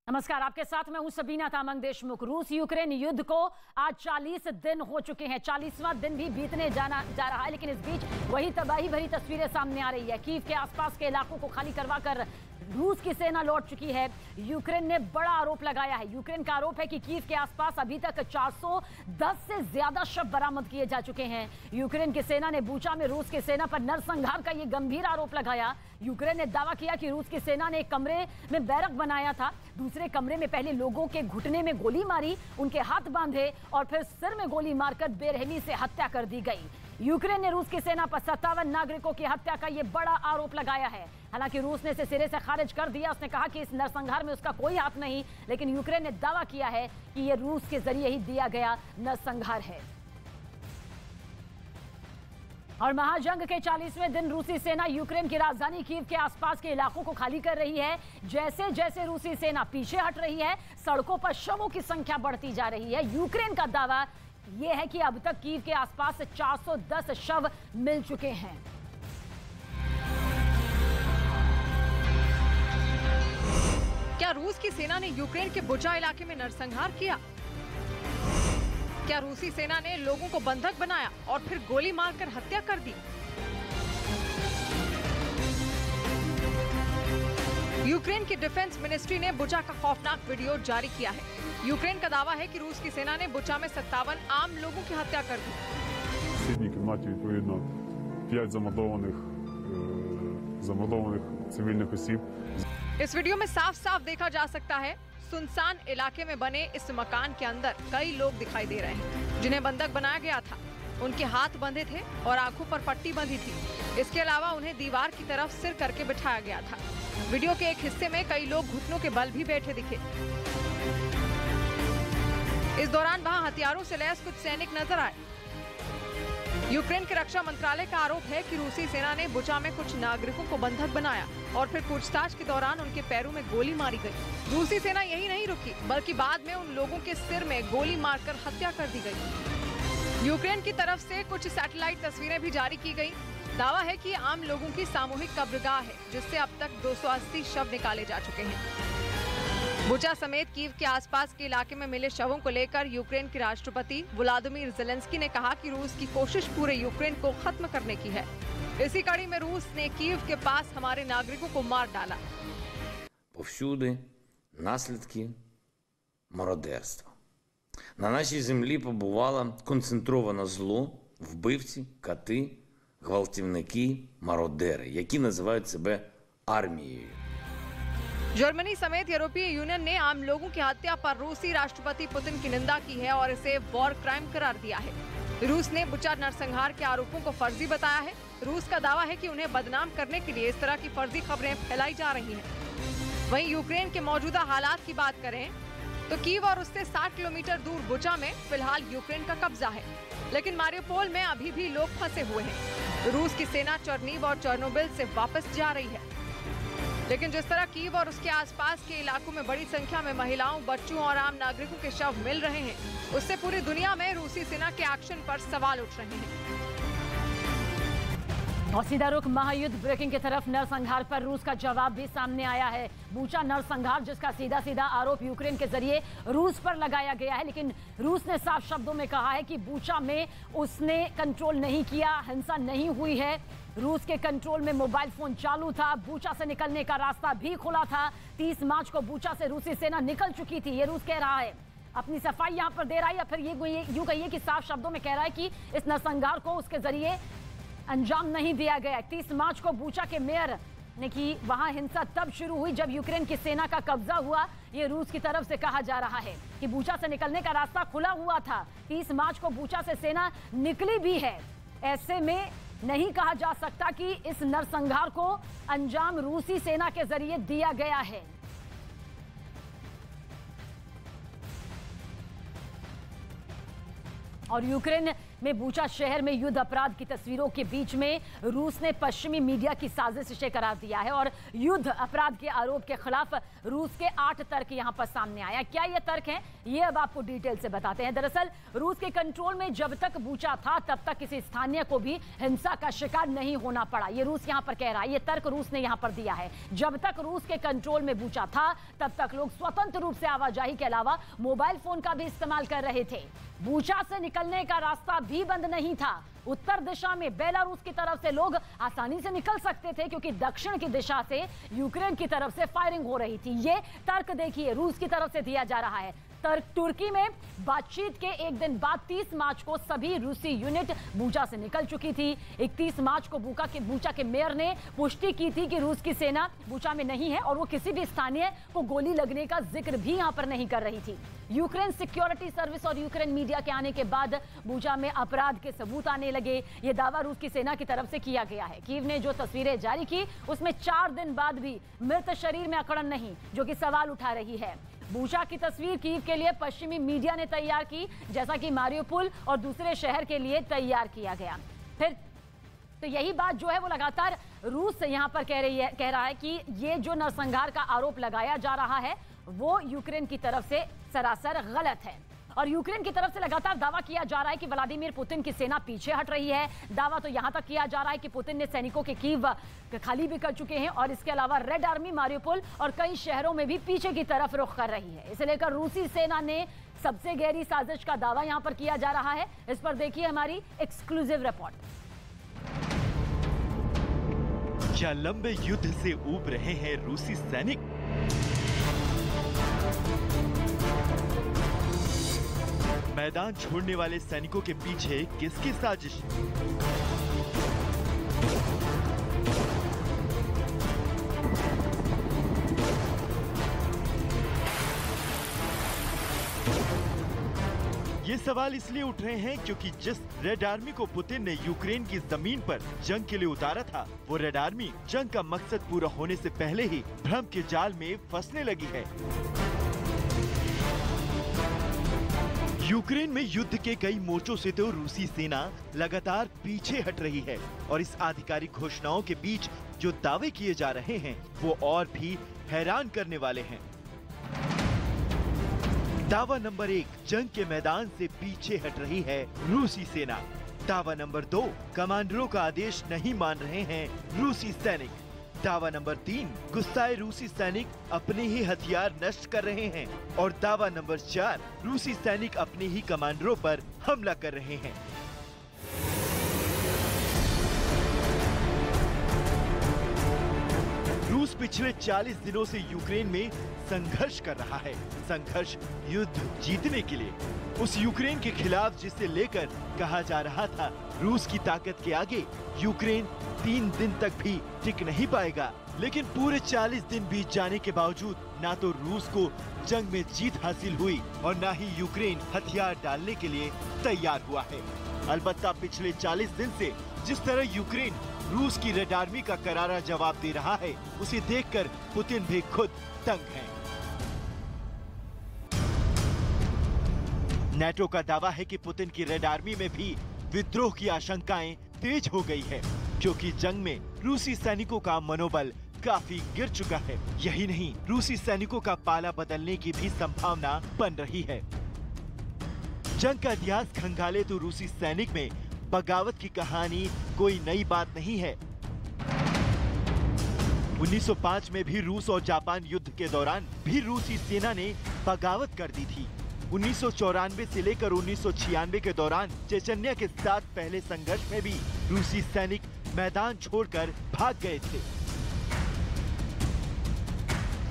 नमस्कार, आपके साथ मैं हूं सबीना तामंग देशमुख। रूस यूक्रेन युद्ध को आज 40 दिन हो चुके हैं। 40वां दिन भी बीतने जा रहा है, लेकिन इस बीच वही तबाही भरी तस्वीरें सामने आ रही है। कीव के आसपास के इलाकों को खाली करवाकर रूस की सेना लौट चुकी है। यूक्रेन ने बड़ा आरोप लगाया है। यूक्रेन का आरोप है कि कीव के आसपास अभी तक 410 से ज्यादा शव बरामद किए जा चुके हैं। यूक्रेन की सेना ने बूचा में रूस की सेना पर नरसंहार का ये गंभीर आरोप लगाया। यूक्रेन ने दावा किया कि रूस की सेना ने एक कमरे में बैरक बनाया था, दूसरे कमरे में पहले लोगों के घुटने में गोली मारी, उनके हाथ बांधे और फिर सिर में गोली मारकर बेरहमी से हत्या कर दी गई। यूक्रेन ने रूस की सेना पर 57 नागरिकों की हत्या का यह बड़ा आरोप लगाया है। हालांकि रूस ने इसे सिरे से खारिज कर दिया। उसने कहा कि इस नरसंहार में उसका कोई हाथ नहीं, लेकिन यूक्रेन ने दावा किया है कि यह रूस के जरिए ही दिया गया नरसंहार है। और महाजंग के 40वें दिन रूसी सेना यूक्रेन की राजधानी कीव के आसपास के इलाकों को खाली कर रही है। जैसे जैसे रूसी सेना पीछे हट रही है, सड़कों पर शवों की संख्या बढ़ती जा रही है। यूक्रेन का दावा यह है कि अब तक कीव के आसपास 410 शव मिल चुके हैं। क्या रूस की सेना ने यूक्रेन के बुचा इलाके में नरसंहार किया? क्या रूसी सेना ने लोगों को बंधक बनाया और फिर गोली मारकर हत्या कर दी? यूक्रेन की डिफेंस मिनिस्ट्री ने बुचा का खौफनाक वीडियो जारी किया है। यूक्रेन का दावा है कि रूस की सेना ने बुचा में 57 आम लोगों की हत्या कर दी। В сусідній кімнаті, відповідно, 5 замордованих цивільних осіб. इस वीडियो में साफ साफ देखा जा सकता है, सुनसान इलाके में बने इस मकान के अंदर कई लोग दिखाई दे रहे हैं जिन्हें बंधक बनाया गया था। उनके हाथ बंधे थे और आंखों पर पट्टी बंधी थी। इसके अलावा उन्हें दीवार की तरफ सिर करके बिठाया गया था। वीडियो के एक हिस्से में कई लोग घुटनों के बल भी बैठे दिखे। इस दौरान वहां हथियारों से लैस कुछ सैनिक नजर आए। यूक्रेन के रक्षा मंत्रालय का आरोप है कि रूसी सेना ने बुचा में कुछ नागरिकों को बंधक बनाया और फिर पूछताछ के दौरान उनके पैरों में गोली मारी गई। रूसी सेना यही नहीं रुकी, बल्कि बाद में उन लोगों के सिर में गोली मारकर हत्या कर दी गई। यूक्रेन की तरफ से कुछ सैटेलाइट तस्वीरें भी जारी की गई। दावा है कि आम लोगों की सामूहिक कब्रगाह है, जिससे अब तक 280 शव निकाले जा चुके हैं। बुचा समेत कीव के आसपास के इलाके में मिले शवों को लेकर यूक्रेन के राष्ट्रपति व्लादिमीर ज़ेलेंस्की ने कहा कि रूस की कोशिश पूरे यूक्रेन को खत्म करने की है। इसी कड़ी में रूस ने कीव के पास हमारे नागरिकों को मार डाला। Повсюди наслідки мародерства. На нашій землі побувало концентроване зло, вбивці, кати, гвалтівники, мародери, які називають себе армією. जर्मनी समेत यूरोपीय यूनियन ने आम लोगों की हत्या पर रूसी राष्ट्रपति पुतिन की निंदा की है और इसे वॉर क्राइम करार दिया है। रूस ने बुचा नरसंहार के आरोपों को फर्जी बताया है। रूस का दावा है कि उन्हें बदनाम करने के लिए इस तरह की फर्जी खबरें फैलाई जा रही हैं। वहीं यूक्रेन के मौजूदा हालात की बात करें तो कीव और उससे 60 किलोमीटर दूर बुचा में फिलहाल यूक्रेन का कब्जा है, लेकिन मारियोपोल में अभी भी लोग फंसे हुए हैं। रूस की सेना चर्नीव और चर्नोबिल से वापस जा रही है, लेकिन जिस तरह कीव और उसके आसपास के इलाकों में बड़ी संख्या में महिलाओं, बच्चों और आम नागरिकों के शव मिल रहे हैं, उससे पूरी दुनिया में रूसी सेना के एक्शन पर सवाल उठ रहे हैं। और सीधा रुख महायुद्ध ब्रेकिंग की तरफ। नरसंहार पर रूस का जवाब भी सामने आया है। बूचा नरसंहार, जिसका सीधा सीधा आरोप यूक्रेन के जरिए रूस पर लगाया गया है, लेकिन रूस ने साफ शब्दों में कहा है कि बूचा में उसने कंट्रोल नहीं किया, हिंसा नहीं हुई है। रूस के कंट्रोल में मोबाइल फोन चालू था, बूचा से निकलने का रास्ता भी खुला था। 30 मार्च को बूचा से रूसी सेना निकल चुकी थी, ये रूस कह रहा है। अपनी सफाई यहाँ पर दे रहा है, या फिर ये यूं कहिए कि साफ शब्दों में कह रहा है कि इस नरसंहार को उसके जरिए अंजाम नहीं दिया गया। 30 मार्च को बूचा के मेयर ने की वहां हिंसा तब शुरू हुई जब यूक्रेन की सेना का कब्जा हुआ। ये रूस की तरफ से कहा जा रहा है कि बूचा से निकलने का रास्ता खुला हुआ था। 30 मार्च को बूचा से सेना निकली भी है। ऐसे में नहीं कहा जा सकता कि इस नरसंहार को अंजाम रूसी सेना के जरिए दिया गया है। और यूक्रेन में बूचा शहर में युद्ध अपराध की तस्वीरों के बीच में रूस ने पश्चिमी मीडिया की साजिश इसे करार दिया है और युद्ध अपराध के आरोप के खिलाफ रूस के 8 तर्क यहां पर सामने आया। क्या ये तर्क हैं, ये अब आपको डिटेल से बताते हैं। दरअसल रूस के कंट्रोल में जब तक बूचा था तब तक किसी स्थानीय को भी हिंसा का शिकार नहीं होना पड़ा, ये रूस यहां पर कह रहा है। ये तर्क रूस ने यहां पर दिया है। जब तक रूस के कंट्रोल में बूचा था तब तक लोग स्वतंत्र रूप से आवाजाही के अलावा मोबाइल फोन का भी इस्तेमाल कर रहे थे। बूचा से निकलने का रास्ता भी बंद नहीं था। उत्तर दिशा में बेलारूस की तरफ से लोग आसानी से निकल सकते थे क्योंकि दक्षिण की दिशा से यूक्रेन की तरफ से फायरिंग हो रही थी। ये तर्क देखिए रूस की तरफ से दिया जा रहा है। तुर्की में बातचीत के एक दिन बाद 30 मार्च को सभी रूसी यूनिट बूचा से निकल चुकी थी। 31 मार्च को बूचा के मेयर ने पुष्टि की थी कि रूस की सेना बूचा में नहीं है और वो किसी भी स्थानीय को गोली लगने का जिक्र भी यहां पर नहीं कर रही थी। यूक्रेन सिक्योरिटी सर्विस और यूक्रेन मीडिया के आने के बाद बूचा में अपराध के सबूत आने लगे। ये दावा रूस की सेना की तरफ से किया गया है। कीव ने जो तस्वीरें जारी की उसमें 4 दिन बाद भी मृत शरीर में अकड़न नहीं, जो कि सवाल उठा रही है। बूचा की तस्वीर कीव के लिए पश्चिमी मीडिया ने तैयार की, जैसा कि मारियोपोल और दूसरे शहर के लिए तैयार किया गया। फिर तो यही बात जो है वो लगातार रूस यहां पर कह रहा है कि ये जो नरसंहार का आरोप लगाया जा रहा है वो यूक्रेन की तरफ से सरासर गलत है। और यूक्रेन की तरफ से लगातार दावा किया जा रहा है कि व्लादिमीर पुतिन की सेना पीछे हट रही है। दावा तो यहां तक किया जा रहा है कि पुतिन ने सैनिकों के कीव खाली भी कर चुके हैं और इसके अलावा रेड आर्मी मारियोपोल और कई शहरों में भी पीछे की तरफ रुख कर रही है। इसे लेकर रूसी सेना ने सबसे गहरी साजिश का दावा यहां पर किया जा रहा है। इस पर देखिए हमारी एक्सक्लूसिव रिपोर्ट। क्या लंबे युद्ध से ऊब रहे हैं रूसी सैनिक? मैदान छोड़ने वाले सैनिकों के पीछे किसकी साजिश? ये सवाल इसलिए उठ रहे हैं क्योंकि जिस रेड आर्मी को पुतिन ने यूक्रेन की जमीन पर जंग के लिए उतारा था, वो रेड आर्मी जंग का मकसद पूरा होने से पहले ही भ्रम के जाल में फंसने लगी है। यूक्रेन में युद्ध के कई मोर्चों से तो रूसी सेना लगातार पीछे हट रही है और इस आधिकारिक घोषणाओं के बीच जो दावे किए जा रहे हैं वो और भी हैरान करने वाले हैं। दावा नंबर 1, जंग के मैदान से पीछे हट रही है रूसी सेना। दावा नंबर 2, कमांडरों का आदेश नहीं मान रहे हैं रूसी सैनिक। दावा नंबर 3, गुस्साए रूसी सैनिक अपने ही हथियार नष्ट कर रहे हैं। और दावा नंबर 4, रूसी सैनिक अपने ही कमांडरों पर हमला कर रहे हैं। रूस पिछले 40 दिनों से यूक्रेन में संघर्ष कर रहा है। संघर्ष युद्ध जीतने के लिए, उस यूक्रेन के खिलाफ जिसे लेकर कहा जा रहा था रूस की ताकत के आगे यूक्रेन 3 दिन तक भी टिक नहीं पाएगा। लेकिन पूरे 40 दिन बीत जाने के बावजूद ना तो रूस को जंग में जीत हासिल हुई और ना ही यूक्रेन हथियार डालने के लिए तैयार हुआ है। अलबत्ता पिछले 40 दिन से जिस तरह यूक्रेन रूस की रेड आर्मी का करारा जवाब दे रहा है, उसे देखकर पुतिन भी खुद तंग हैं। नेटो का दावा है कि पुतिन की रेड आर्मी में भी विद्रोह की आशंकाएं तेज हो गई है, क्योंकि जंग में रूसी सैनिकों का मनोबल काफी गिर चुका है। यही नहीं, रूसी सैनिकों का पाला बदलने की भी संभावना बन रही है। जंग का इतिहास खंगाले तो रूसी सैनिक में बगावत की कहानी कोई नई बात नहीं है। 1905 में भी रूस और जापान युद्ध के दौरान भी रूसी सेना ने बगावत कर दी थी। 1994 से लेकर 1996 के दौरान चेचन्या के साथ पहले संघर्ष में भी रूसी सैनिक मैदान छोड़कर भाग गए थे।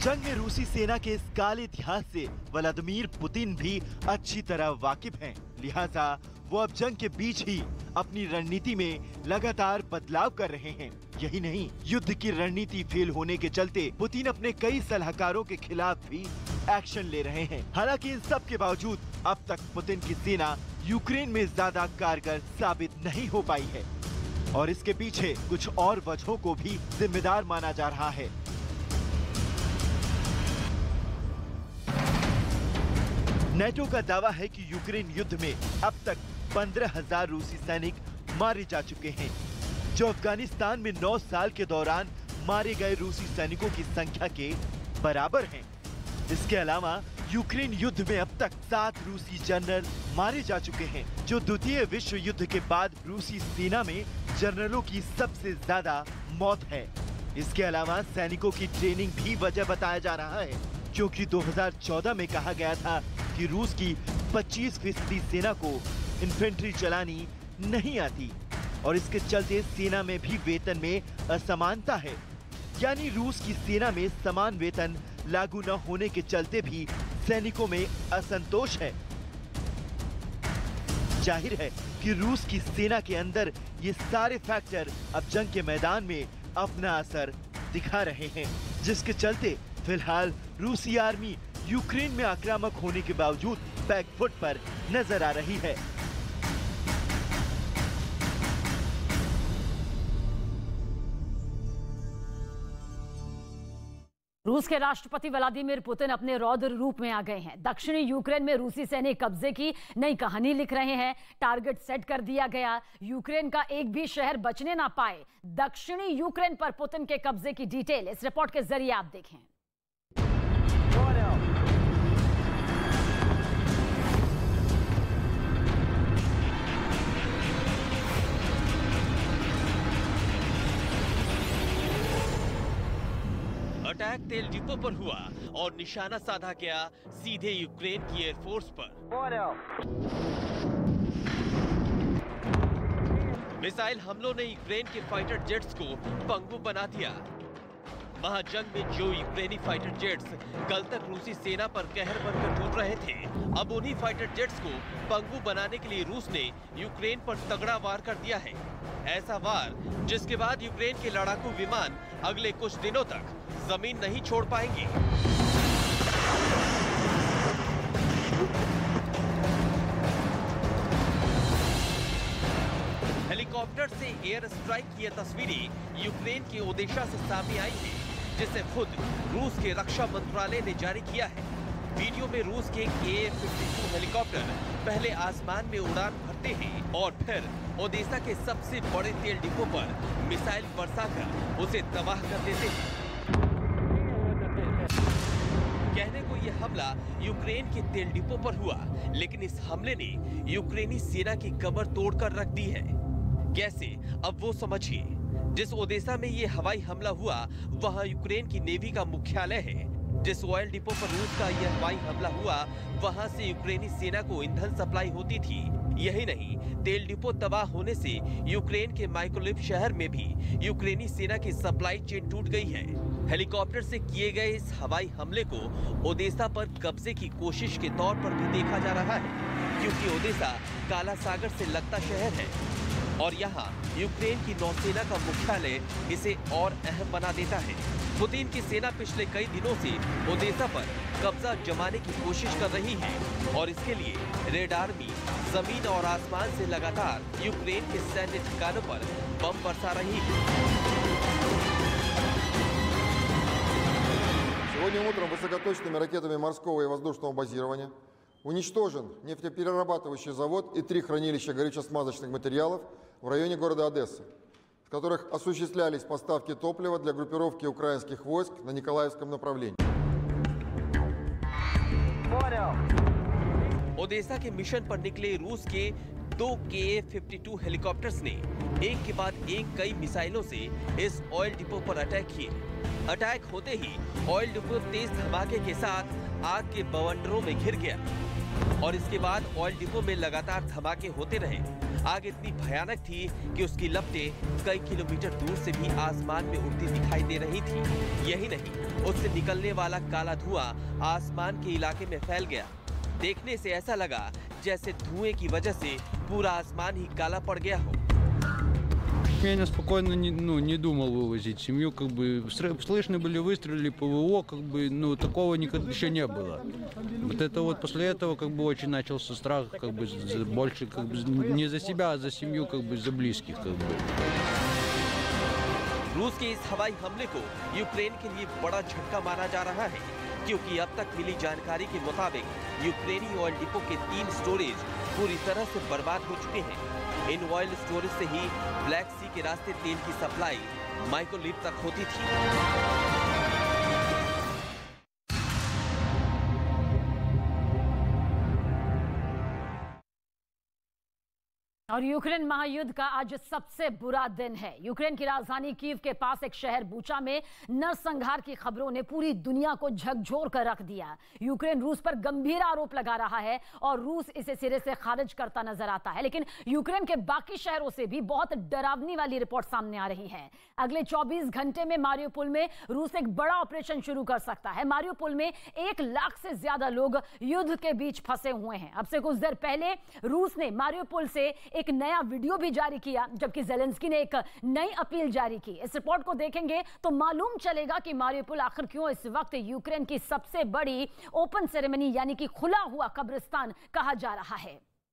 जंग में रूसी सेना के इस काले इतिहास से व्लादिमीर पुतिन भी अच्छी तरह वाकिफ हैं। लिहाजा वो अब जंग के बीच ही अपनी रणनीति में लगातार बदलाव कर रहे हैं। यही नहीं, युद्ध की रणनीति फेल होने के चलते पुतिन अपने कई सलाहकारों के खिलाफ भी एक्शन ले रहे हैं। हालांकि इन सब के बावजूद अब तक पुतिन की सेना यूक्रेन में ज्यादा कारगर साबित नहीं हो पाई है और इसके पीछे कुछ और वजहों को भी जिम्मेदार माना जा रहा है। नेटो का दावा है कि यूक्रेन युद्ध में अब तक 15,000 रूसी सैनिक मारे जा चुके हैं, जो अफगानिस्तान में 9 साल के दौरान मारे गए रूसी सैनिकों की संख्या के बराबर हैं। इसके अलावा यूक्रेन युद्ध में अब तक 7 रूसी जनरल मारे जा चुके हैं, जो द्वितीय विश्व युद्ध के बाद रूसी सेना में जनरलों की सबसे ज्यादा मौत है। इसके अलावा सैनिकों की ट्रेनिंग भी वजह बताया जा रहा है, क्योंकि 2014 में कहा गया था कि रूस की 25% सेना को इन्फेंट्री चलानी नहीं आती और इसके चलते सेना में भी वेतन में असमानता है, यानी रूस की सेना में समान वेतन लागू न होने के चलते भी सैनिकों में असंतोष है। जाहिर है कि रूस की सेना के अंदर ये सारे फैक्टर अब जंग के मैदान में अपना असर दिखा रहे हैं, जिसके चलते फिलहाल रूसी आर्मी यूक्रेन में आक्रामक होने के बावजूद बैकफुट पर नजर आ रही है। रूस के राष्ट्रपति व्लादिमीर पुतिन अपने रौद्र रूप में आ गए हैं। दक्षिणी यूक्रेन में रूसी सैनिक कब्जे की नई कहानी लिख रहे हैं। टारगेट सेट कर दिया गया, यूक्रेन का एक भी शहर बचने ना पाए। दक्षिणी यूक्रेन पर पुतिन के कब्जे की डिटेल इस रिपोर्ट के जरिए आप देखें। अटैक तेल डिपो पर हुआ और निशाना साधा गया सीधे यूक्रेन की एयरफोर्स पर। मिसाइल हमलों ने यूक्रेन के फाइटर जेट्स को पंगु बना दिया। महाजंग में जो यूक्रेनी फाइटर जेट्स कल तक रूसी सेना पर कहर बनकर टूट रहे थे, अब उन्हीं फाइटर जेट्स को पंगु बनाने के लिए रूस ने यूक्रेन पर तगड़ा वार कर दिया है। ऐसा वार जिसके बाद यूक्रेन के लड़ाकू विमान अगले कुछ दिनों तक जमीन नहीं छोड़ पाएंगे। हेलीकॉप्टर से एयर स्ट्राइक की तस्वीरें यूक्रेन के ओदेशा से सामने आई है, जिसे खुद रूस के रक्षा मंत्रालय ने जारी किया है। वीडियो में रूस के Ka-52 हेलीकॉप्टर पहले आसमान में उड़ान भरते हैं और फिर ओदेसा के सबसे बड़े तेल डिपो पर मिसाइल बरसाकर उसे तबाह कर देते हैं। कहने को यह हमला यूक्रेन के तेल डिपो पर हुआ, लेकिन इस हमले ने यूक्रेनी सेना की कमर तोड़कर रख दी है। कैसे, अब वो समझिए। जिस ओदेसा में ये हवाई हमला हुआ, वहाँ यूक्रेन की नेवी का मुख्यालय है। जिस ऑयल डिपो पर रूस का यह हवाई हमला हुआ, वहाँ से यूक्रेनी सेना को ईंधन सप्लाई होती थी। यही नहीं, तेल डिपो तबाह होने से यूक्रेन के माइकोलिव शहर में भी यूक्रेनी सेना की सप्लाई चेन टूट गई है। हेलीकॉप्टर से किए गए इस हवाई हमले को ओदेसा पर कब्जे की कोशिश के तौर पर भी देखा जा रहा है, क्योंकि ओदेसा काला सागर से लगता शहर है और यहाँ यूक्रेन की नौसेना का मुख्यालय इसे और अहम बना देता है। पुतिन की सेना पिछले कई दिनों से ओदेसा पर कब्जा जमाने की कोशिश कर रही है और इसके लिए रेड आर्मी जमीन और आसमान से लगातार यूक्रेन के सैन्य ठिकानों पर बम बरसा रही है। Сегодня утром высокоточными ракетами морского и воздушного базирования уничтожен нефтеперерабатывающий завод и 3 хранилища горюче-смазочных материалов в районе города Одессы, в которых осуществлялись поставки топлива для группировки украинских войск на Николаевском направлении. ओदेसा के मिशन पर निकले रूस के 2 Ka-52 हेलीकॉप्टर्स ने एक के बाद एक कई मिसाइलों से इस ऑयल डिपो पर अटैक किए। अटैक होते ही ऑयल डिपो तेज धमाके के साथ आग के बवंडरों में घिर गया और इसके बाद ऑयल डिपो में लगातार धमाके होते रहे। आग इतनी भयानक थी कि उसकी लपटें कई किलोमीटर दूर से भी आसमान में उड़ती दिखाई दे रही थी। यही नहीं, उससे निकलने वाला काला धुआं आसमान के इलाके में फैल गया। देखने से ऐसा लगा जैसे धुएं की वजह से पूरा आसमान ही काला पड़ गया हो। Я спокойно не думал вывозить семью, как бы слышны были выстрелы, ПВО, как бы, такого никогда еще не было. Вот это вот после этого как бы очень начался страх, как бы больше как бы не за себя, а за семью, как бы за близких, как бы. रूस के इस हवाई हमले को यूक्रेन के लिए बड़ा झटका माना जा रहा है। क्योंकि अब तक मिली जानकारी के मुताबिक यूक्रेनी ऑयल डिपो के 3 स्टोरेज पूरी तरह से बर्बाद हो चुके हैं। इन ऑयल स्टोरेज से ही ब्लैक सी के रास्ते तेल की सप्लाई माइकोलिव तक होती थी। और यूक्रेन महायुद्ध का आज सबसे बुरा दिन है। यूक्रेन की राजधानी कीव के पास एक शहर बूचा में नरसंहार की खबरों ने पूरी दुनिया को झकझोर कर रख दिया। यूक्रेन रूस पर गंभीर आरोप लगा रहा है और रूस इसे सिरे से खारिज करता नजर आता है, लेकिन यूक्रेन के बाकी शहरों से भी बहुत डरावनी वाली रिपोर्ट सामने आ रही है। अगले 24 घंटे में मारियोपोल में रूस एक बड़ा ऑपरेशन शुरू कर सकता है। मारियोपोल में 1 लाख से ज्यादा लोग युद्ध के बीच फंसे हुए हैं। अब से कुछ देर पहले रूस ने मारियोपोल से एक नया वीडियो भी जारी किया, जबकि ज़ेलेंस्की ने एक नई अपील जारी की। इस रिपोर्ट को देखेंगे तो मालूम चलेगा कि मारियोपोल आखिर क्यों इस वक्त यूक्रेन की सबसे बड़ी ओपन सेरेमनी यानी कि खुला हुआ कब्रिस्तान कहा जा रहा है।